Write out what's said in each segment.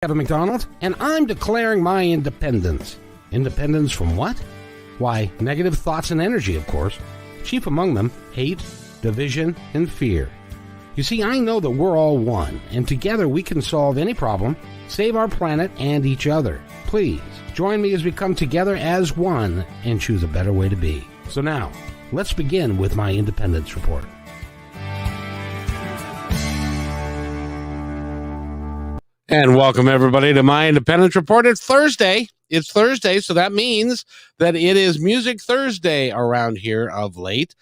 Kevin McDonald, and I'm declaring my independence. Independence from what? Why, negative thoughts and energy, of course. Chief among them, hate, division, and fear. You see, I know that we're all one, and together we can solve any problem, save our planet and each other. Please, join me as we come together as one and choose a better way to be. So now, let's begin with my independence report. And welcome, everybody, to my Independence Report. It's Thursday, so that means that it is Music Thursday around here of late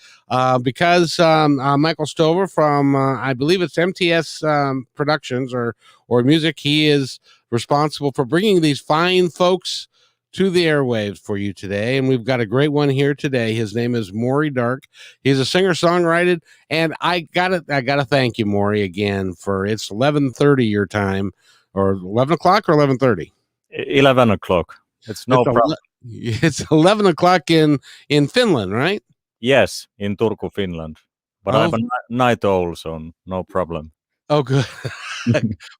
because Michael Stover from, I believe it's MTS Productions or Music, he is responsible for bringing these fine folks to the airwaves for you today. And we've got a great one here today. His name is Mauri Dark. He's a singer-songwriter, and I gotta thank you, Mauri, again, for it's 11:30 your time. Or 11 o'clock or 11:30? 11 o'clock. It's no problem. It's 11 o'clock in Finland, right? Yes, in Turku-Finland. But I'm a night owl, so no problem. Oh, good.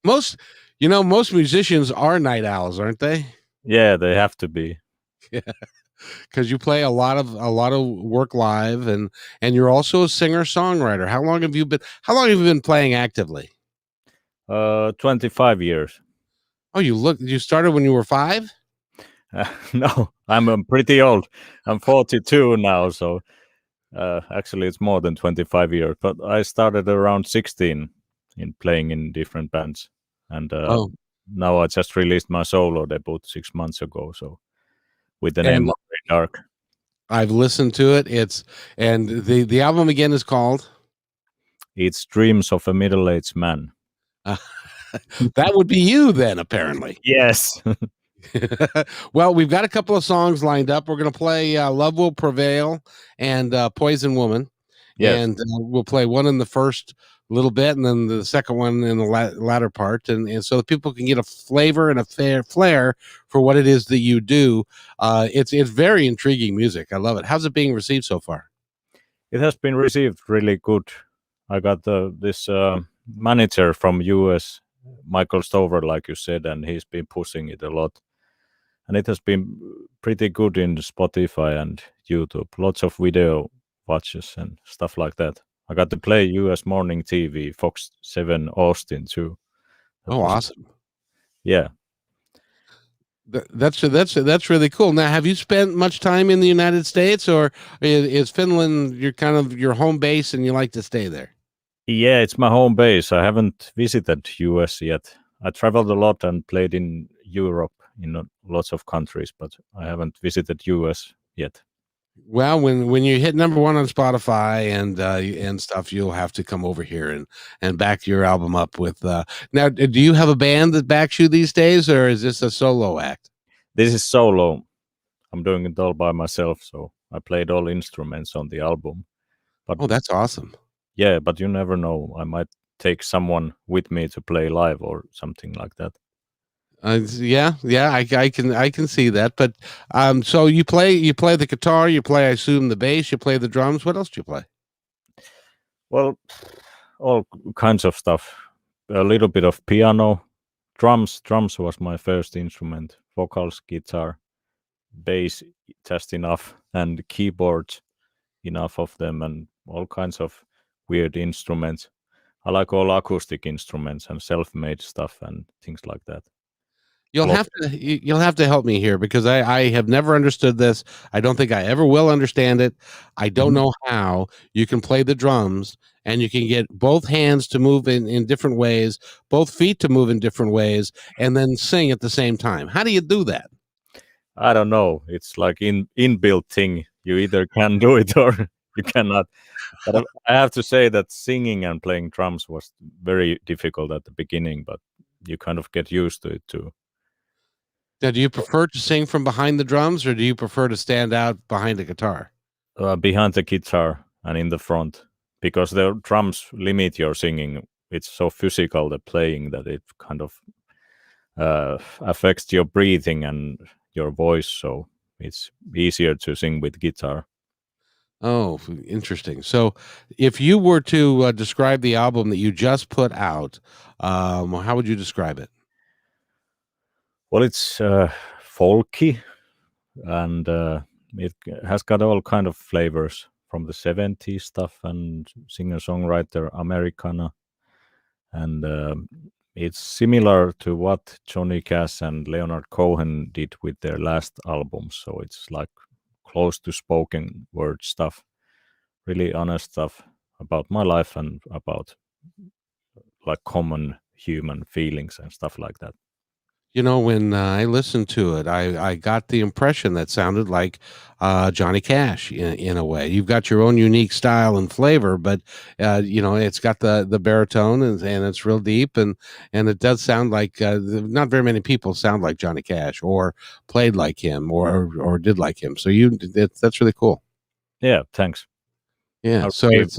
Most musicians are night owls, aren't they? Yeah, they have to be. Yeah, because you play a lot of work live, and you're also a singer-songwriter. How long have you been playing actively? 25 years. Oh, you started when you were 5? No, I'm pretty old. I'm 42 now, so actually it's more than 25 years. But I started around 16 in playing in different bands, and now I just released my solo debut 6 months ago. So with the name MAURI Dark. I've listened to it. And the album again is called. It's Dreams of a Middle-Aged Man. That would be you then, apparently. Yes. Well, we've got a couple of songs lined up. We're going to play Love Will Prevail and Poison Woman. Yes. And we'll play one in the first little bit and then the second one in the latter part. And so that people can get a flavor and a flair for what it is that you do. It's very intriguing music. I love it. How's it being received so far? It has been received really good. I got this manager from US, Michael Stover, like you said, and he's been pushing it a lot, and it has been pretty good in Spotify and YouTube. Lots of video watches and stuff like that. I got to play US morning TV, Fox 7 Austin too. Awesome! Yeah, that's really cool. Now, have you spent much time in the United States, or is Finland your home base and you like to stay there? Yeah, it's my home base. I haven't visited US yet. I traveled a lot and played in Europe in lots of countries, but I haven't visited US yet. Well, when you hit number 1 on Spotify and stuff, you'll have to come over here and back your album up with. Now, do you have a band that backs you these days, or is this a solo act? This is solo. I'm doing it all by myself, so I played all instruments on the album. But that's awesome. Yeah, but you never know. I might take someone with me to play live or something like that. Yeah, I can see that. But so you play the guitar, you play, I assume, the bass, you play the drums. What else do you play? Well, all kinds of stuff. A little bit of piano, drums. Drums was my first instrument. Vocals, guitar, bass, just enough, and keyboards, enough of them, and all kinds of weird instruments. I like all acoustic instruments and self-made stuff and things like that. You'll have to help me here because I have never understood this. I don't think I ever will understand it. I don't know how you can play the drums and you can get both hands to move in different ways, both feet to move in different ways, and then sing at the same time. How do you do that? I don't know. It's like inbuilt thing. You either can do it or you cannot. But I have to say that singing and playing drums was very difficult at the beginning, but you kind of get used to it too. Now, do you prefer to sing from behind the drums, or do you prefer to stand out behind the guitar? Behind the guitar and in the front, because the drums limit your singing. It's so physical, the playing, that it kind of affects your breathing and your voice, so it's easier to sing with guitar. Oh, interesting. So if you were to describe the album that you just put out, how would you describe it? Well, it's folky, and it has got all kind of flavors from the 70s stuff and singer-songwriter Americana, and it's similar to what Johnny Cash and Leonard Cohen did with their last albums. So it's like close to spoken word stuff, really honest stuff about my life and about like common human feelings and stuff like that. You know, when I listened to it, I got the impression that sounded like Johnny Cash in a way. You've got your own unique style and flavor, but you know, it's got the baritone and it's real deep, and it does sound like not very many people sound like Johnny Cash or played like him or did like him. So that's really cool. Yeah, thanks. Yeah. So Okay. it's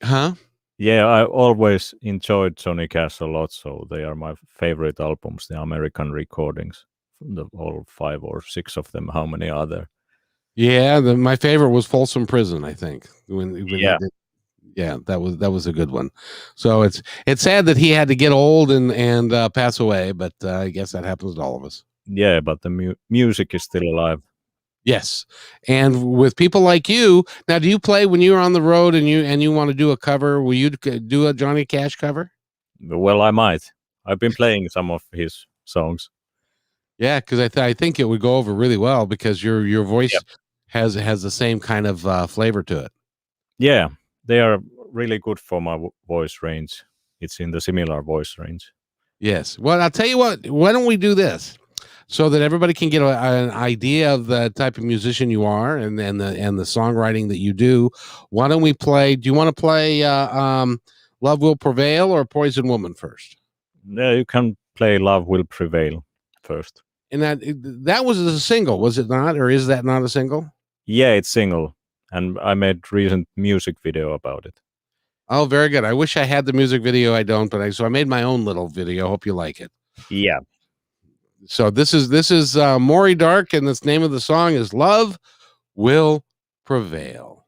huh. Yeah, I always enjoyed Johnny Cash a lot, so they are my favorite albums, the American recordings, all 5 or 6 of them. How many are there? Yeah, my favorite was Folsom Prison, I think. When Yeah. he did, yeah, that was a good one. So it's sad that he had to get old and pass away, but I guess that happens to all of us. Yeah, but the music is still alive. Yes, and with people like you, now, do you play when you're on the road and you want to do a cover? Will you do a Johnny Cash cover? Well, I might. I've been playing some of his songs. Yeah, because I think it would go over really well because your voice Yep. has the same kind of flavor to it. Yeah, they are really good for my voice range. It's in the similar voice range. Yes. Well, I'll tell you what. Why don't we do this so that everybody can get an idea of the type of musician you are and the songwriting that you do? Why don't we play? Do you want to play "Love Will Prevail" or "Poison Woman" first? Yeah, you can play "Love Will Prevail" first. And that was a single, was it not, or is that not a single? Yeah, it's single, and I made recent music video about it. Oh, very good. I wish I had the music video. I don't, but I made my own little video. Hope you like it. Yeah. So this is Mauri Dark, and the name of the song is "Love Will Prevail."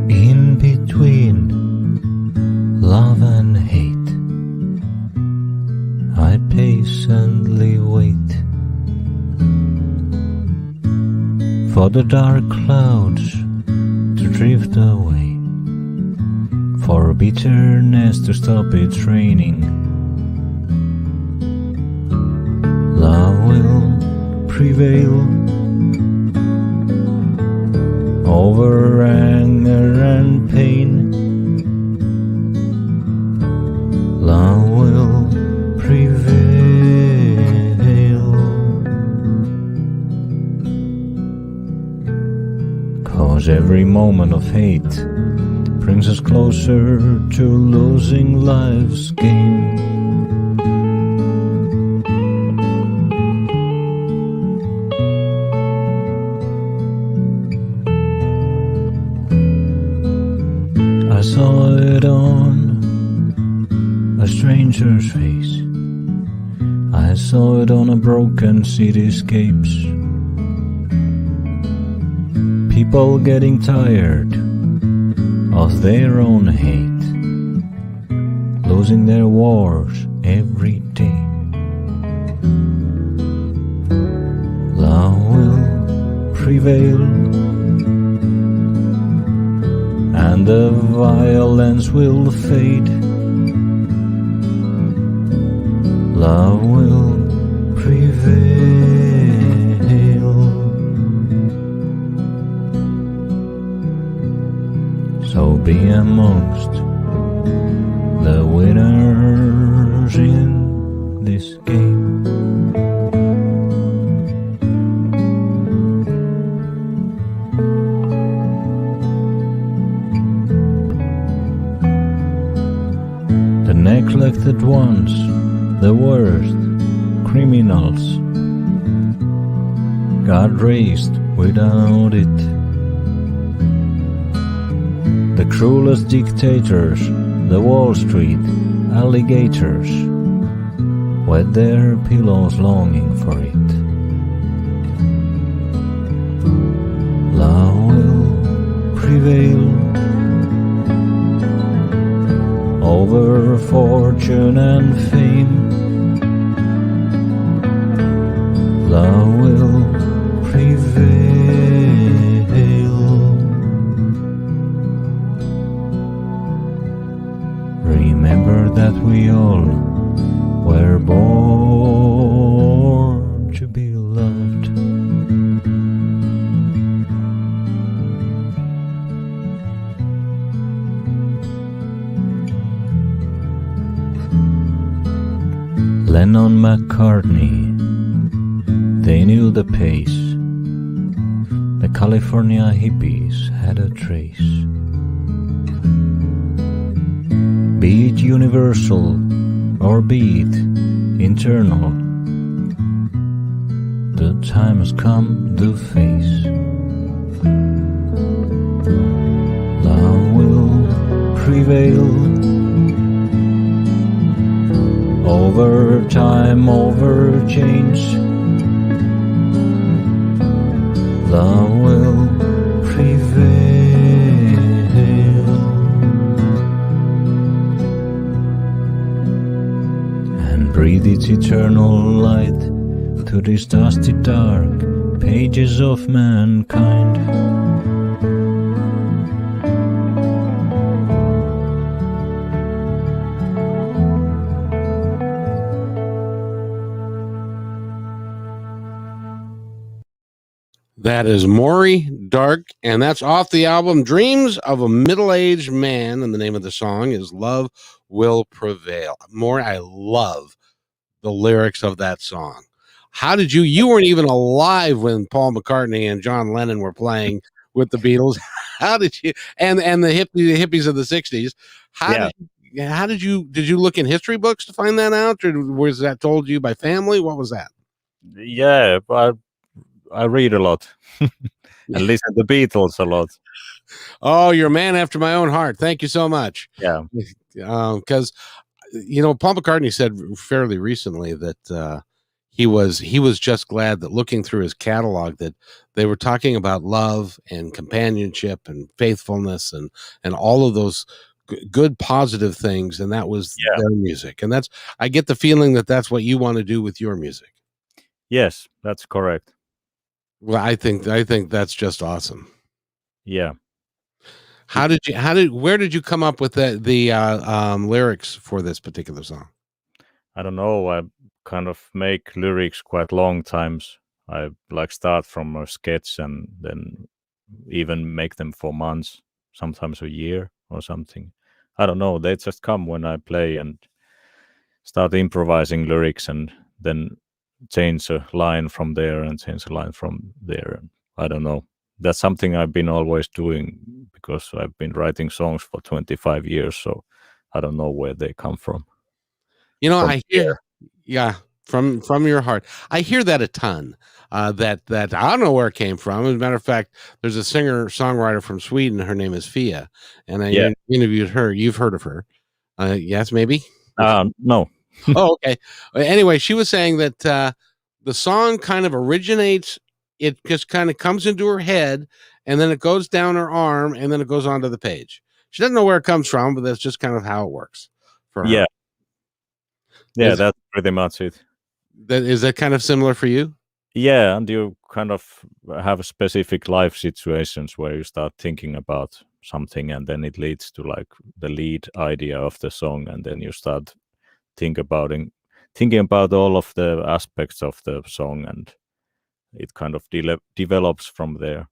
In between love and hate, I patiently wait for the dark clouds to drift away, for bitterness to stop its raining. Love will prevail over anger and pain. Love will prevail. 'Cause every moment of hate brings us closer to losing life's game. I saw it on a stranger's face. I saw it on a broken cityscapes. People getting tired of their own hate, losing their wars every day. Love will prevail, and the violence will fade. Love will prevail. So be amongst the winners in this game. The neglected ones, the worst criminals, got raised without it. The cruelest dictators, the Wall Street alligators, wet their pillows longing for it. prevail over fortune and fame. Love will prevail. Remember that we all were born to be loved. Lennon, McCartney, they knew the pace. The California hippies had a trace. Be it universal or be it internal, the time has come to face. Love will prevail over time, over change. Love will prevail. And breathe its eternal light to these dusty dark pages of mankind. That is Mauri Dark, and that's off the album Dreams of a Middle-Aged Man, and the name of the song is Love Will Prevail. Mauri, I love the lyrics of that song. How did you weren't even alive when Paul McCartney and John Lennon were playing with the Beatles. How did you, and the hippies of the 60s, how did you look in history books to find that out, or was that told you by family? What was that? Yeah, but I read a lot and listen to the Beatles a lot. Oh, you're a man after my own heart. Thank you so much. Yeah. Because Paul McCartney said fairly recently that he was just glad that looking through his catalog that they were talking about love and companionship and faithfulness and all of those good positive things, and that was their music. And I get the feeling that that's what you want to do with your music. Yes, that's correct. Well, I think that's just awesome. Yeah. Where did you come up with the lyrics for this particular song? I don't know. I kind of make lyrics quite long times. I start from a sketch and then even make them for months, sometimes a year or something. I don't know. They just come when I play and start improvising lyrics and then change a line from there and change a line from there. I don't know. That's something I've been always doing because I've been writing songs for 25 years. So I don't know where they come from. I hear, from your heart. I hear that a ton. That I don't know where it came from. As a matter of fact, there's a singer-songwriter from Sweden. Her name is Fia, and I interviewed her. You've heard of her? Yes, maybe. No. Oh, okay. Anyway, she was saying that the song kind of originates. It just kind of comes into her head, and then it goes down her arm, and then it goes onto the page. She doesn't know where it comes from, but that's just kind of how it works for her. Yeah, that's pretty much it. Is that kind of similar for you? Yeah, and you kind of have specific life situations where you start thinking about something, and then it leads to the lead idea of the song, and then you start thinking about all of the aspects of the song, and it kind of develops from there.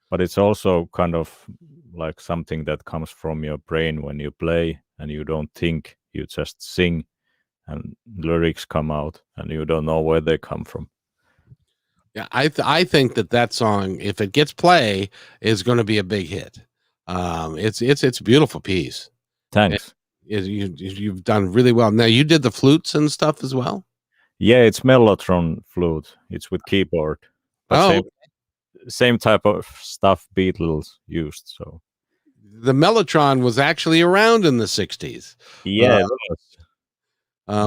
But it's also kind of like something that comes from your brain when you play, and you don't think, you just sing, and lyrics come out, and you don't know where they come from. Yeah, I think that song, if it gets play, is going to be a big hit. It's a beautiful piece. Thanks. You've done really well. Now, you did the flutes and stuff as well? Yeah, it's mellotron flute. It's with keyboard. But same type of stuff Beatles used. So the mellotron was actually around in the 60s. Yeah, it was.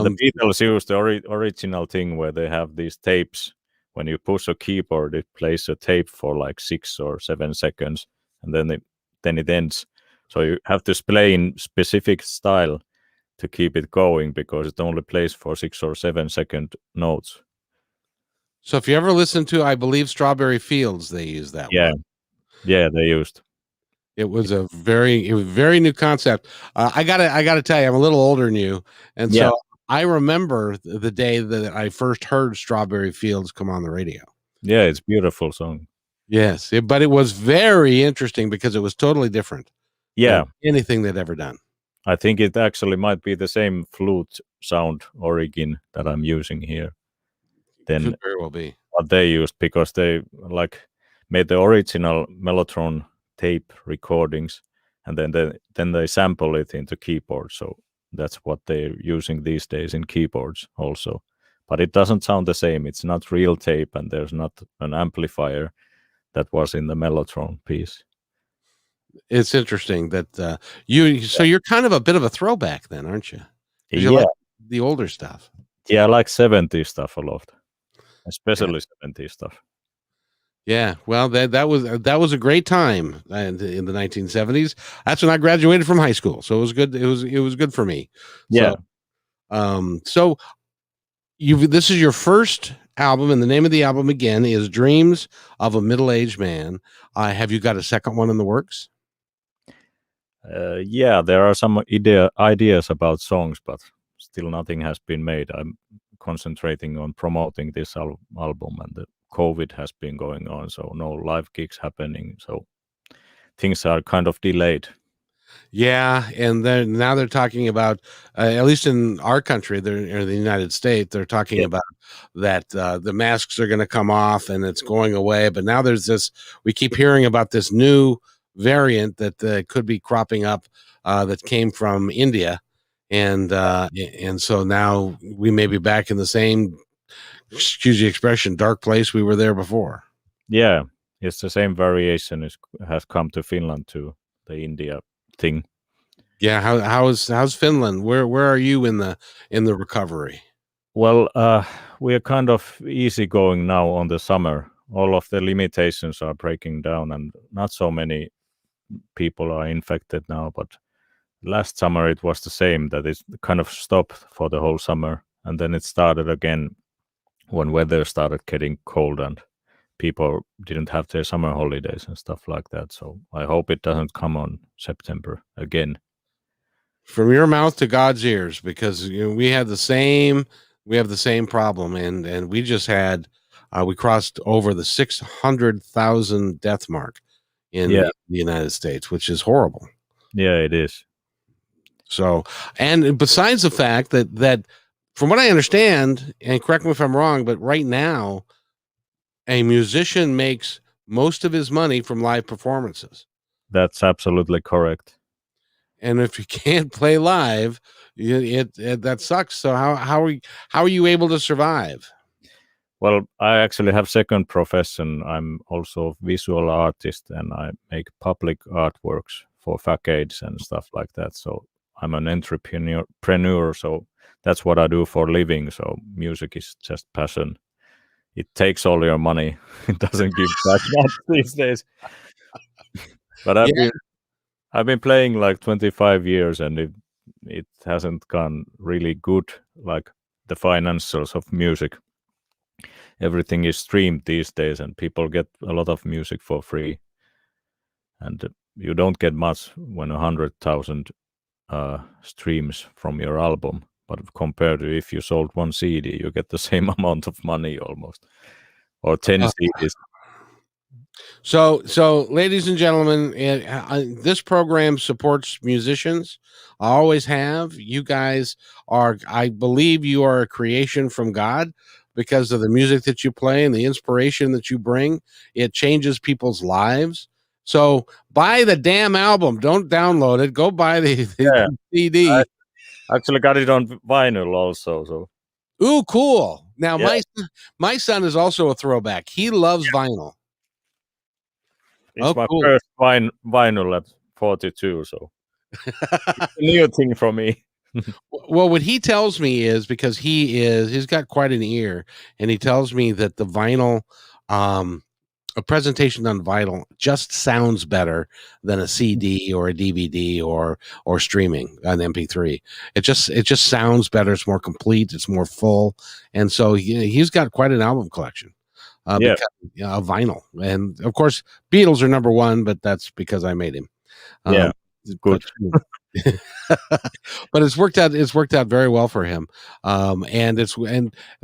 The Beatles used the original thing where they have these tapes. When you push a keyboard, it plays a tape for 6 or 7 seconds, and then it then it ends. So you have to play in specific style to keep it going, because it only plays for 6 or 7 second notes. So if you ever listen to, I believe, Strawberry Fields, they use that one. Yeah, they used. It was a very new concept. I gotta tell you, I'm a little older than you, and so I remember the day that I first heard Strawberry Fields come on the radio. Yeah, it's a beautiful song. Yes, but it was very interesting because it was totally different. Yeah, than anything they'd ever done. I think it actually might be the same flute sound origin that I'm using here. Then Could very well be what they used, because they like made the original Mellotron tape recordings, and then they sample it into keyboard. So that's what they're using these days in keyboards also. But it doesn't sound the same. It's not real tape, and there's not an amplifier that was in the Mellotron piece. It's interesting that you're kind of a bit of a throwback then, aren't you? You Yeah, like the older stuff. yeah, I like 70s stuff a lot, especially 70s stuff. Yeah, well, that was a great time in the 1970s. That's when I graduated from high school, so it was good. It was good for me. Yeah. So this is your first album, and the name of the album again is "Dreams of a Middle-Aged Man." Have you got a second one in the works? Yeah, there are some ideas about songs, but still nothing has been made. I'm concentrating on promoting this album, and the COVID has been going on, so no live gigs happening. So things are kind of delayed. Yeah, and then now they're talking about, at least in our country, in the United States, they're talking about that the masks are going to come off and it's going away. But now there's this. We keep hearing about this new variant that could be cropping up that came from India, and so now we may be back in the same, excuse the expression, dark place we were there before. Yeah, it's the same variation has come to Finland too, the India thing. Yeah, how's Finland? Where are you in the recovery? Well, we are kind of easygoing now on the summer. All of the limitations are breaking down, and not so many people are infected now. But last summer it was the same, that it kind of stopped for the whole summer, and then it started again when weather started getting cold and people didn't have their summer holidays and stuff like that. So I hope it doesn't come on September again. From your mouth to God's ears, because we have the same problem, and we just had we crossed over the 600,000 death mark in the United States, which is horrible. Yeah, it is. So, and besides the fact that from what I understand, and correct me if I'm wrong, but right now a musician makes most of his money from live performances. That's absolutely correct. And if you can't play live, that sucks. So how are you able to survive? Well, I actually have second profession. I'm also a visual artist, and I make public artworks for facades and stuff like that. So I'm an entrepreneur. So that's what I do for a living. So music is just passion. It takes all your money. It doesn't give back much these days. But I've been playing like 25 years, and it hasn't gone really good, like the financials of music. Everything is streamed these days, and people get a lot of music for free. And you don't get much when 100,000 streams from your album. But compared to if you sold one CD, you get the same amount of money almost, or 10 CDs. So, ladies and gentlemen, this program supports musicians. I always have. You guys are, I believe, you are a creation from God because of the music that you play and the inspiration that you bring. It changes people's lives. So, buy the damn album. Don't download it. Go buy the CD. I actually got it on vinyl also. So, ooh, cool. Now, my son is also a throwback. He loves vinyl. It's my first vinyl at 42, so it's a new thing for me. Well, what he tells me is, because he's got quite an ear, and he tells me that the vinyl a presentation on vinyl just sounds better than a CD or a DVD or streaming an MP3. It just sounds better. It's more complete. It's more full. And so he's got quite an album collection. Because of vinyl, and of course Beatles are number one, but that's because I made him. Good. But it's worked out very well for him. And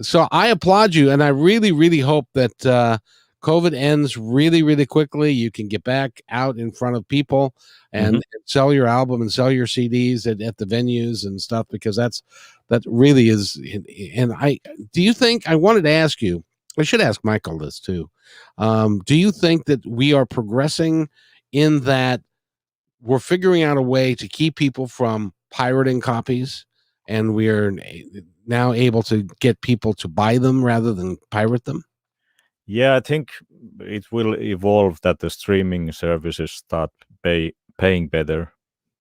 so I applaud you, and I really hope that COVID ends really quickly. You can get back out in front of people and sell your album and sell your CDs at the venues and stuff, because that really is. And I wanted to ask you, I should ask Michael this too. Do you think that we are progressing in that we're figuring out a way to keep people from pirating copies, and we are now able to get people to buy them rather than pirate them? Yeah, I think it will evolve that the streaming services start paying better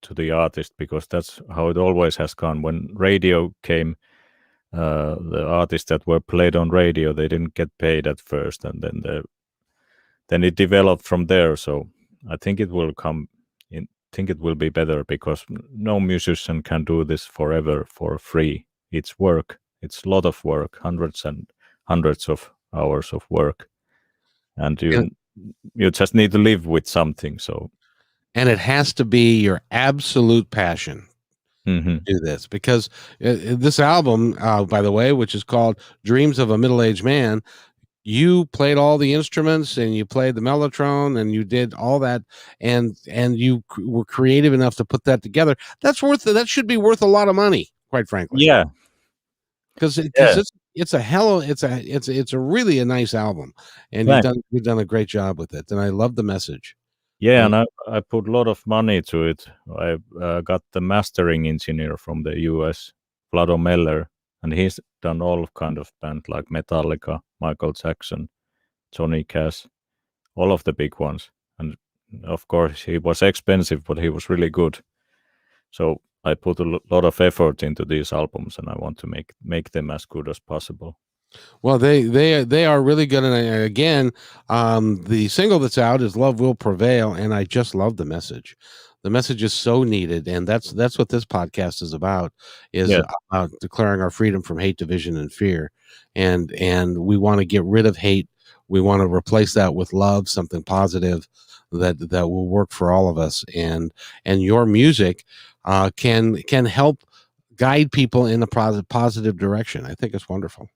to the artist, because that's how it always has gone. When radio came, the artists that were played on radio, they didn't get paid at first, and then it developed from there. So I think it will be better, because no musician can do this forever for free. It's work. It's a lot of work, hundreds and hundreds of hours of work, and you just need to live with something. So, and it has to be your absolute passion to do this, because this album, by the way, which is called Dreams of a Middle-Aged Man, you played all the instruments and you played the mellotron and you did all that, and you were creative enough to put that together. That should be worth a lot of money, quite frankly. Yeah, because it's a really a nice album, and you've done a great job with it, and I love the message. Yeah, and I put a lot of money to it. I got the mastering engineer from the US, Vlado Meller, and he's done all kind of bands like Metallica, Michael Jackson, Johnny Cash, all of the big ones. And of course, he was expensive, but he was really good. So I put a lot of effort into these albums, and I want to make them as good as possible. Well, they are really good, and again, the single that's out is "Love Will Prevail," and I just love the message. The message is so needed, and that's what this podcast is about. About declaring our freedom from hate, division, and fear, and we want to get rid of hate. We want to replace that with love, something positive that will work for all of us. And your music can help guide people in a positive direction. I think it's wonderful.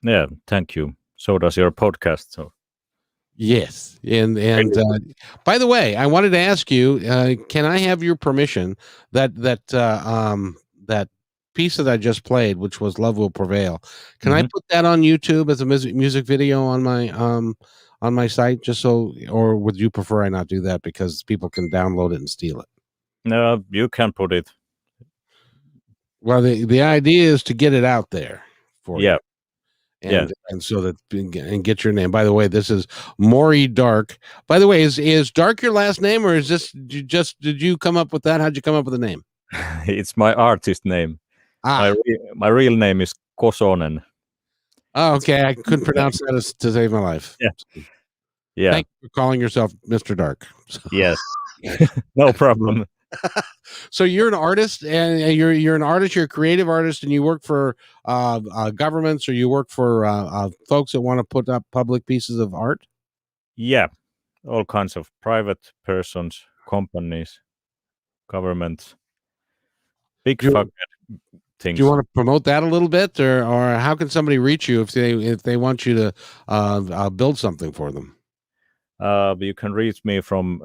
Yeah, thank you. So does your podcast. So yes, and by the way, I wanted to ask you: can I have your permission that piece that I just played, which was "Love Will Prevail"? Can I put that on YouTube as a music video on my site? Just so, or would you prefer I not do that because people can download it and steal it? No, you can put it. Well, the idea is to get it out there for you. And so that and get your name. By the way, this is Mauri Dark. By the way, is Dark your last name, or is this did you come up with that? How'd you come up with the name? It's my artist name. My real name is Kosonen. Oh, okay. I couldn't pronounce that to save my life. Yeah. Thank you for calling yourself Mr. Dark. Yes. No problem. So you're an artist, and you're an artist. You're a creative artist, and you work for governments, or you work for folks that want to put up public pieces of art. Yeah, all kinds of private persons, companies, governments, big things. Do you want to promote that a little bit, or how can somebody reach you if they want you to build something for them? You can reach me from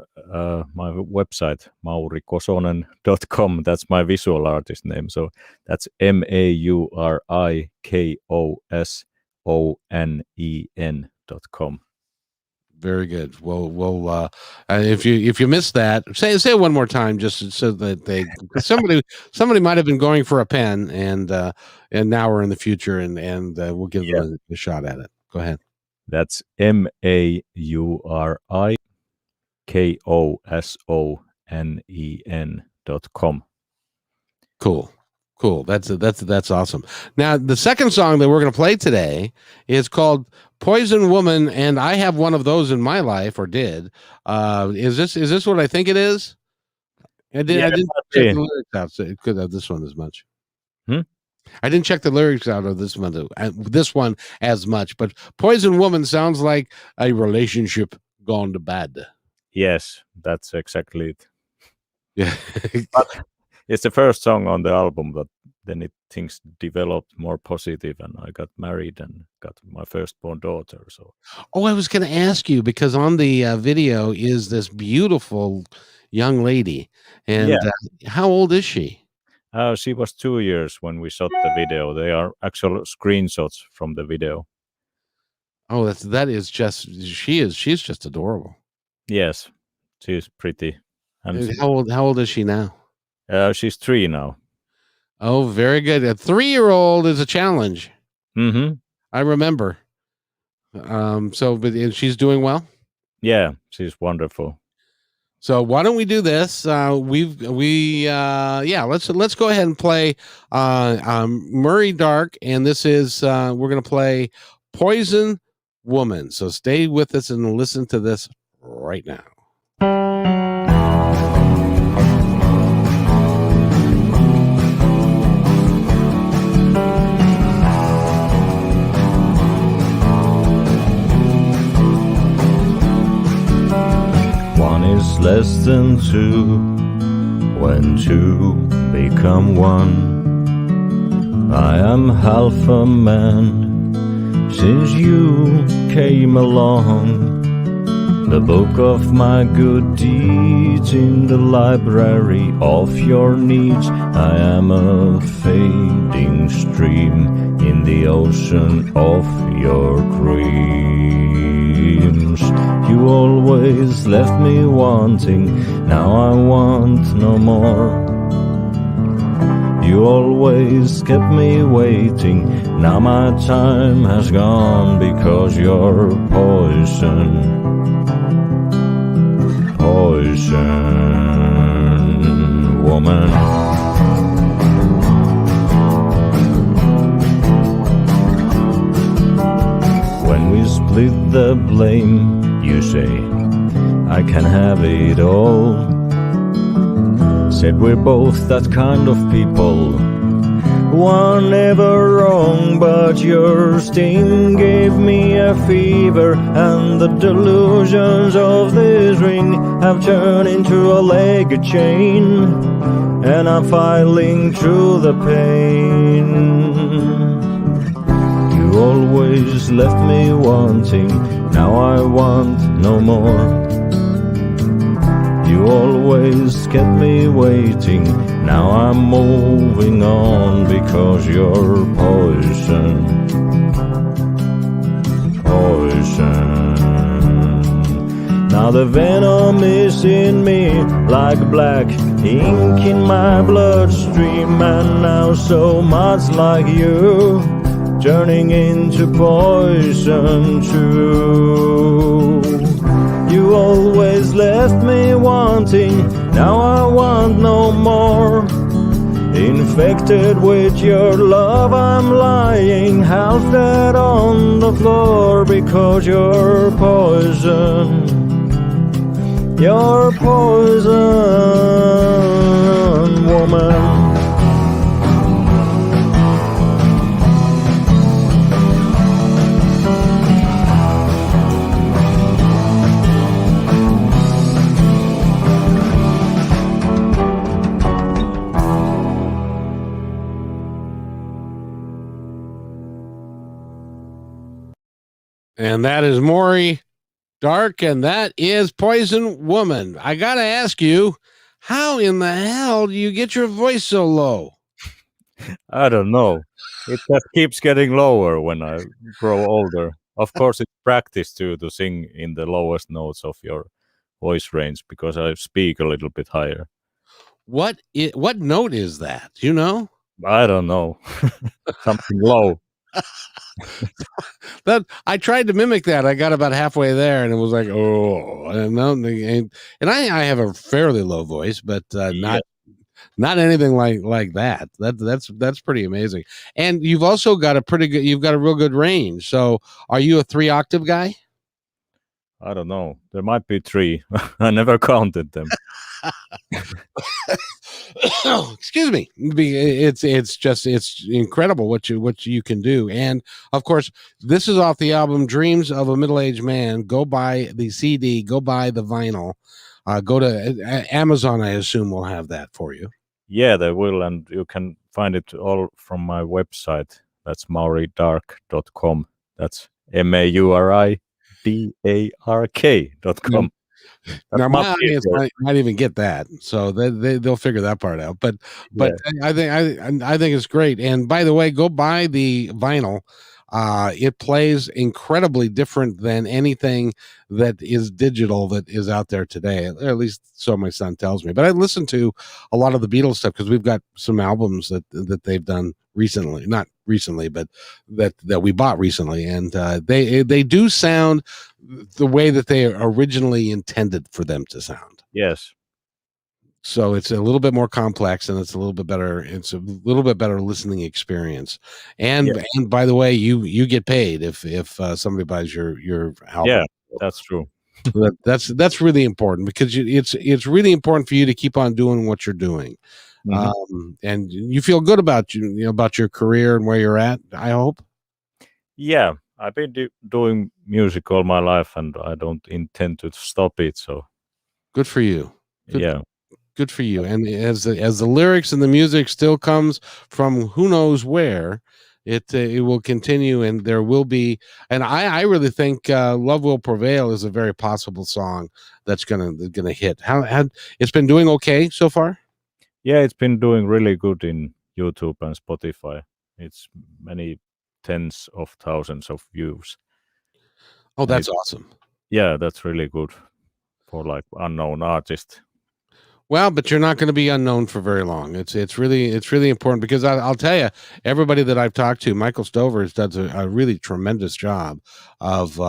my website, maurikosonen.com. That's my visual artist name. So that's MAURIKOSONEN.com. Very good. Well, if you missed that, say it one more time, just so that somebody might have been going for a pen, and now we're in the future, and we'll give them a shot at it. Go ahead. That's MAURIKOSONEN.com. Cool. Cool. That's awesome. Now, the second song that we're going to play today is called "Poison Woman," and I have one of those in my life, or did. Is this what I think it is? I didn't check the lyrics out, so it could have this one as much. I didn't check the lyrics out of this one as much, but "Poison Woman" sounds like a relationship gone to bad. Yes, that's exactly it. Yeah. But it's the first song on the album that then things developed more positive, and I got married and got my firstborn daughter. So, Oh, I was going to ask you because on the video is this beautiful young lady, and how old is she? She was 2 years when we shot the video. They are actual screenshots from the video. Oh, she's just adorable. Yes, she's pretty. And how old is she now? She's 3 now. Oh, very good. A 3-year-old is a challenge. Mm-hmm. I remember. But she's doing well. Yeah, she's wonderful. So why don't we do this? Let's go ahead and play MAURI Dark, and this is we're gonna play "Poison Woman." So stay with us and listen to this right now. One is less than two, when two become one. I am half a man since you came along. The book of my good deeds in the library of your needs. I am a fading stream in the ocean of your dreams. You always left me wanting, now I want no more. You always kept me waiting, now my time has gone because you're poison. Poison woman. When we split the blame, you say, I can have it all. Said we're both that kind of people who are never wrong, but your sting gave me a fever, and the delusions of this ring have turned into a leg chain, and I'm filing through the pain. You always left me wanting, now I want no more. You always kept me waiting, now I'm moving on because you're poison. Poison. Now the venom is in me like black ink in my bloodstream, and now so much like you turning into poison too. You always left me wanting, now I want no more. Infected with your love I'm lying half dead on the floor because you're poison. You're poison woman. And that is MAURI Dark, and that is Poison Woman. I got to ask you, how in the hell do you get your voice so low? I don't know. It just keeps getting lower when I grow older. Of course, it's practice to sing in the lowest notes of your voice range because I speak a little bit higher. What note is that? Do you know? I don't know. Something low. That I tried to mimic that. I got about halfway there, and it was like, oh, and I have a fairly low voice, but not Not anything like that. That's pretty amazing. And you've also got you've got a real good range. So are you a 3-octave guy? I don't know. There might be 3. I never counted them. Excuse me. It's incredible what you can do. And of course, this is off the album Dreams of a Middle-Aged Man. Go buy the CD, go buy the vinyl. Go to Amazon, I assume will have that for you. Yeah, they will, and you can find it all from my website. That's mauridark.com. That's MAURIDARK.com. Now my audience might even get that, so they'll figure that part out. But Yeah. I think it's great. And by the way, go buy the vinyl. It plays incredibly different than anything that is digital that is out there today. Or at least so my son tells me. But I listen to a lot of the Beatles stuff because we've got some albums that they've done recently, not recently, but that we bought recently, and they do sound the way that they originally intended for them to sound. Yes. So it's a little bit more complex, and it's a little bit better. It's a little bit better listening experience. And by the way, you get paid if somebody buys your album. Yeah, that's true. That's really important because it's really important for you to keep on doing what you're doing. Mm-hmm. And you feel good about about your career and where you're at, I hope. Yeah, I've been doing music all my life, and I don't intend to stop it. So good for you. Good for you. And as the lyrics and the music still comes from who knows where, it will continue, and there will be. And I really think "Love Will Prevail" is a very possible song that's gonna hit. How it's been doing okay so far? Yeah, it's been doing really good in YouTube and Spotify. It's many tens of thousands of views. Oh, that's awesome. Yeah, that's really good for like unknown artist. Well, but you're not going to be unknown for very long. It's really important because I'll tell you, everybody that I've talked to, Michael Stovers does a really tremendous job of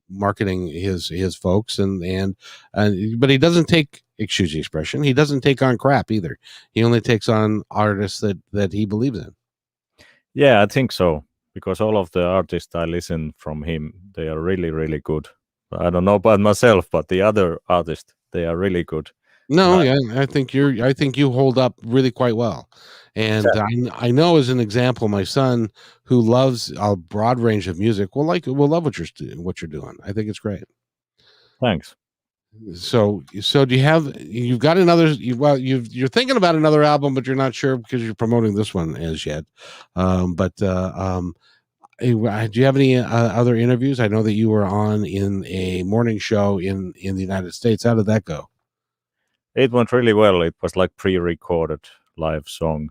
marketing his folks, and but he doesn't take, excuse the expression, he doesn't take on crap either. He only takes on artists that he believes in. Yeah, I think so, because all of the artists I listen from him, they are really, really good. I don't know about myself, but the other artists, they are really good. No, yeah, I think you hold up really quite well. And I know, as an example, my son, who loves a broad range of music, will love what you're doing. I think it's great. Thanks. So do you've got another, you're thinking about another album, but you're not sure because you're promoting this one as yet. Do you have any other interviews? I know that you were on in a morning show in the United States. How did that go? It went really well. It was like pre-recorded live song.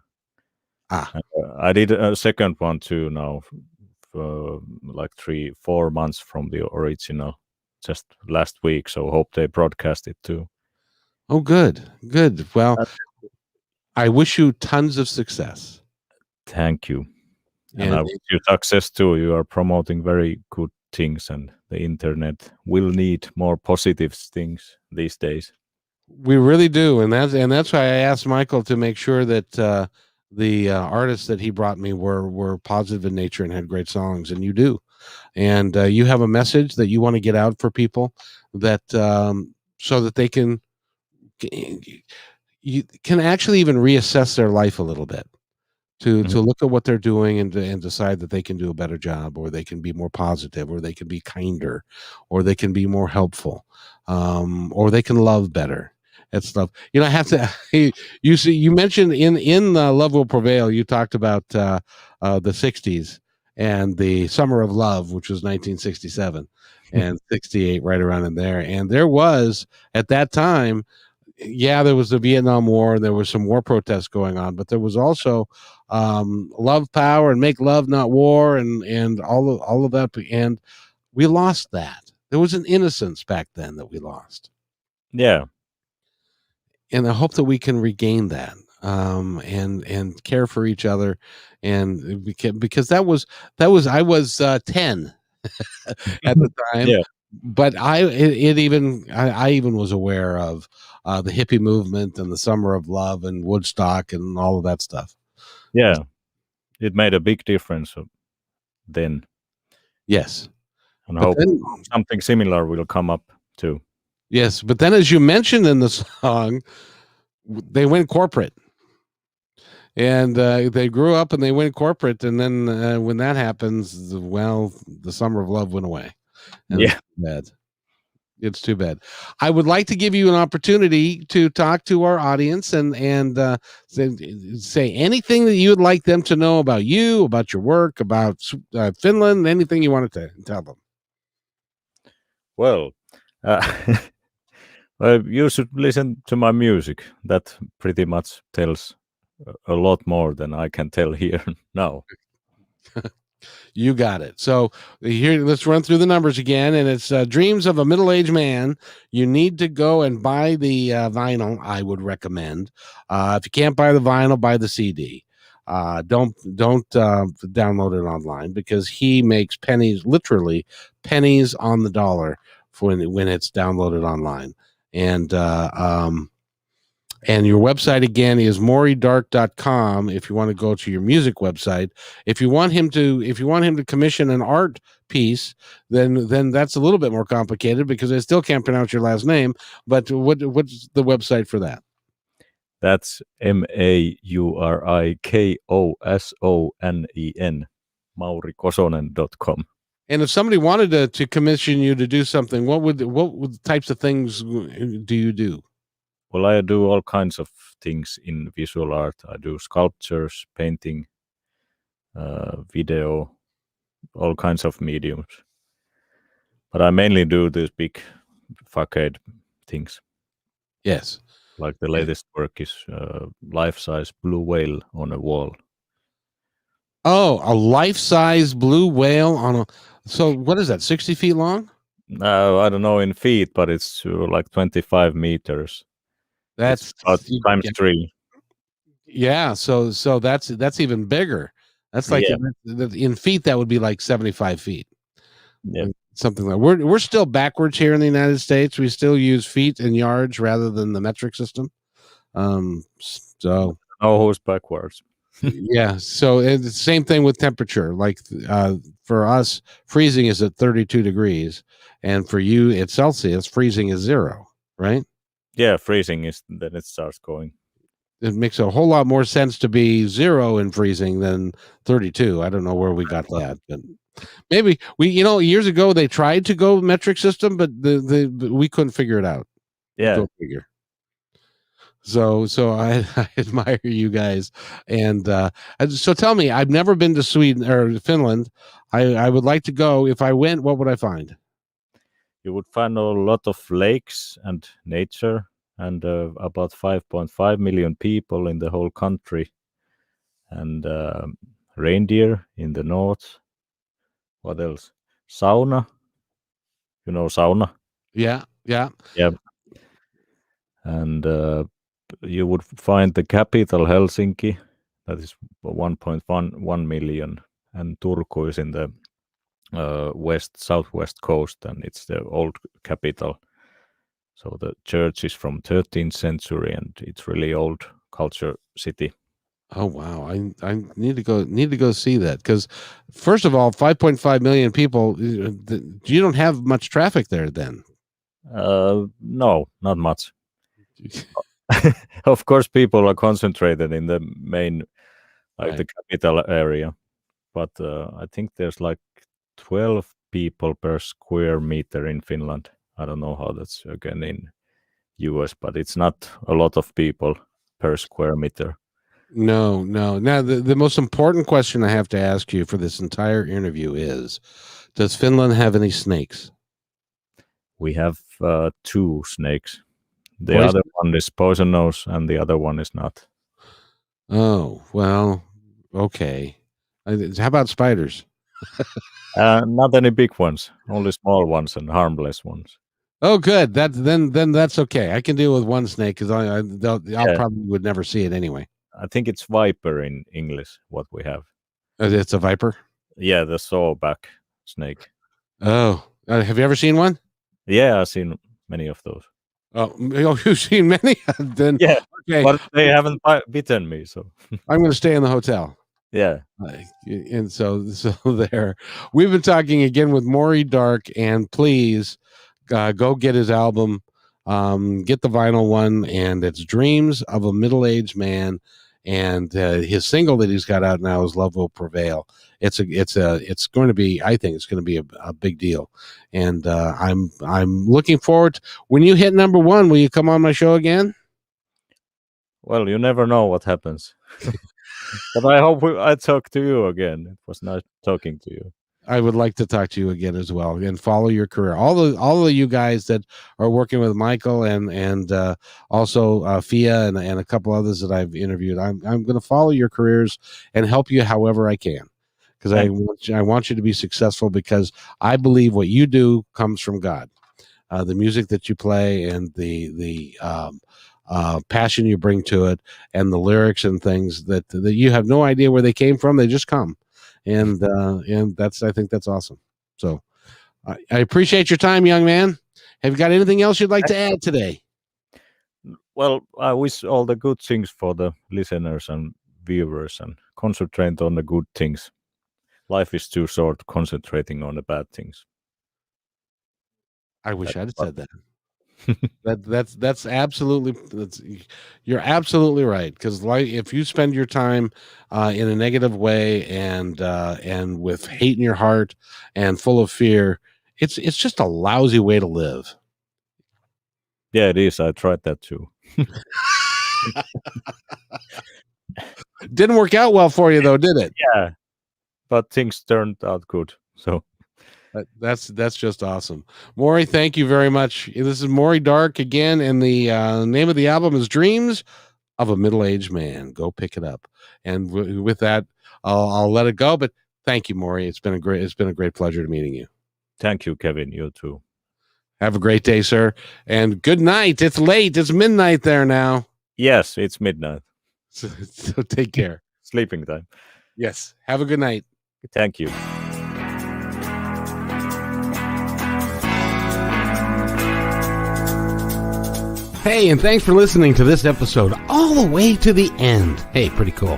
I did a second one too now, like 3-4 months from the original, just last week. So hope they broadcast it too. Oh, good. Well, I wish you tons of success. Thank you. And I wish you success too. You are promoting very good things, and the internet will need more positive things these days. We really do, and that's why I asked Michael to make sure that the artists that he brought me were positive in nature and had great songs, and you do, and you have a message that you want to get out for people, that so that they can actually even reassess their life a little bit, to look at what they're doing and decide that they can do a better job, or they can be more positive, or they can be kinder, or they can be more helpful, or they can love better. It's stuff. I have to. You mentioned in "Love Will Prevail," you talked about the '60s and the Summer of Love, which was 1967 and '68, right around in there. And there was, at that time, there was the Vietnam War, and there was some war protests going on, but there was also love, power, and make love, not war, and all of that. And we lost that. There was an innocence back then that we lost. Yeah. And I hope that we can regain that, and care for each other, and because that was I was 10 at the time. but I even was aware of the hippie movement and the Summer of Love and Woodstock and all of that stuff. Yeah, it made a big difference then, Yes, and but hope then something similar will come up too. yes, but then as you mentioned in the song, they went corporate. And they grew up and they went corporate, and then when that happens, well, the Summer of Love went away, and Yeah. it's too bad. I would like to give you an opportunity to talk to our audience and say anything that you would like them to know about you, about your work, about Finland, anything you wanted to tell them. Well, well, you should listen to my music. That pretty much tells a lot more than I can tell here now. You got it. So here, let's run through the numbers again. And it's Dreams of a Middle-Aged Man. You need to go and buy the vinyl, I would recommend. If you can't buy the vinyl, buy the CD. Don't download it online, because he makes pennies, literally pennies on the dollar when it's downloaded online. And your website again is mauridark.com if you want to go to your music website. If you want him to commission an art piece, then that's a little bit more complicated, because I still can't pronounce your last name. But what's the website for that? That's MAURIKOSONEN, maurikosonen.com. And if somebody wanted to commission you to do something, what types of things do you do? Well, I do all kinds of things in visual art. I do sculptures, painting, video, all kinds of mediums. But I mainly do these big facade things. Yes. Like the latest work is life-size blue whale on a wall. Oh, a life-size blue whale on a... So what is that, 60 feet long? I don't know in feet, but it's like 25 meters. That's times 3. Yeah, so that's even bigger. That's like in feet, that would be like 75 feet. Yeah, something like we're still backwards here in the United States. We still use feet and yards rather than the metric system. So who's backwards? Yeah, so it's the same thing with temperature. Like for us, freezing is at 32 degrees, and for you, it's Celsius. Freezing is 0, right? Yeah, freezing is then it starts going. It makes a whole lot more sense to be 0 in freezing than 32. I don't know where we got that, but maybe years ago they tried to go metric system, but we couldn't figure it out. Yeah. Go figure. So I admire you guys, and so tell me, I've never been to Sweden or Finland. I would like to go. If I went, what would I find? You would find a lot of lakes and nature, and about 5.5 million people in the whole country, and reindeer in the north. What else? Sauna. You know sauna? Yeah. And you would find the capital Helsinki, that is 1.1 million, and Turku is in the southwest coast, and it's the old capital. So the church is from 13th century, and it's really old culture city. Oh wow! I need to go see that, because first of all, 5.5 million people. You don't have much traffic there then. No, not much. Of course, people are concentrated in the main, like the capital area, but I think there's like 12 people per square meter in Finland. I don't know how that's again in US, but it's not a lot of people per square meter. No. Now, the most important question I have to ask you for this entire interview is, does Finland have any snakes? We have 2 snakes. The other one is poisonous, and the other one is not. Oh, well, okay. How about spiders? Not any big ones, only small ones and harmless ones. Oh, good. Then that's okay. I can deal with one snake, because I'll probably would never see it anyway. I think it's viper in English, what we have. It's a viper? Yeah, the sawback snake. Oh, Have you ever seen one? Yeah, I've seen many of those. Oh, you've seen many? Then Yeah, okay. but they haven't bitten me, so I'm going to stay in the hotel. yeah. And so there. We've been talking again with Mauri Dark, and please go get his album. Get the vinyl one, and it's Dreams of a Middle-Aged Man. And his single that he's got out now is Love Will Prevail. It's going to be, I think it's going to be a big deal. And I'm looking forward to, when you hit number one, will you come on my show again? Well, you never know what happens. But I hope I talk to you again. It was nice talking to you. I would like to talk to you again as well and follow your career. All of you guys that are working with Michael and also Fia and a couple others that I've interviewed. I'm going to follow your careers and help you however I can, because I want you to be successful, because I believe what you do comes from God. The music that you play and the passion you bring to it, and the lyrics and things that you have no idea where they came from. They just come. And I think that's awesome. So I appreciate your time, young man. Have you got anything else you'd like to add today? Well, I wish all the good things for the listeners and viewers, and concentrate on the good things. Life is too short concentrating on the bad things. I wish I'd said that. That's absolutely, you're absolutely right, because if you spend your time in a negative way and with hate in your heart and full of fear, it's just a lousy way to live. Yeah, it is. I tried that too. Didn't work out well for you though, did it? Yeah, but things turned out good. So that's just awesome. Mauri, thank you very much. This is Mauri Dark again, and the name of the album is Dreams of a Middle-Aged Man. Go pick it up. And with that, I'll let it go. But thank you, Mauri. It's been a great pleasure to meeting you. Thank you, Kevin. You too. Have a great day, sir. And good night. It's late. It's midnight there now. Yes, it's midnight. So take care. Sleeping time. Yes. Have a good night. Thank you. Hey, and thanks for listening to this episode all the way to the end. Hey, pretty cool.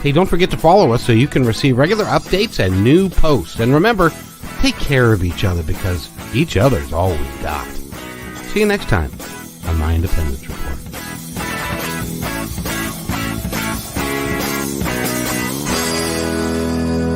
Hey, don't forget to follow us so you can receive regular updates and new posts. And remember, take care of each other, because each other's all we've got. See you next time on My Independence Report.